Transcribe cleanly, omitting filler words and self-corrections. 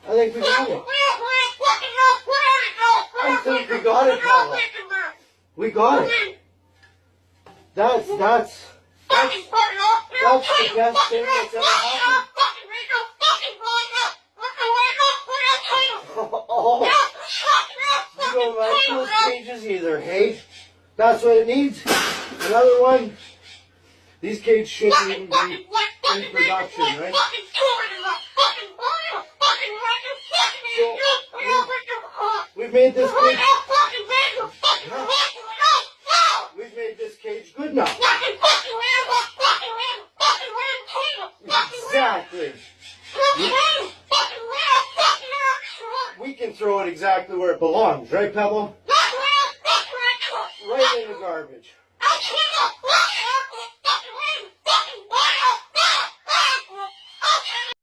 I think we got it. I think we got it, Paula. We got it. That's the best thing that's ever happened. Oh, you don't like those cages either, hey? That's what it needs. Another one. These cages shouldn't even be in production, right? So, we've made this cage. We've made this cage good now. Exactly. We can throw it exactly where it belongs, right, Pebble? Right in the garbage.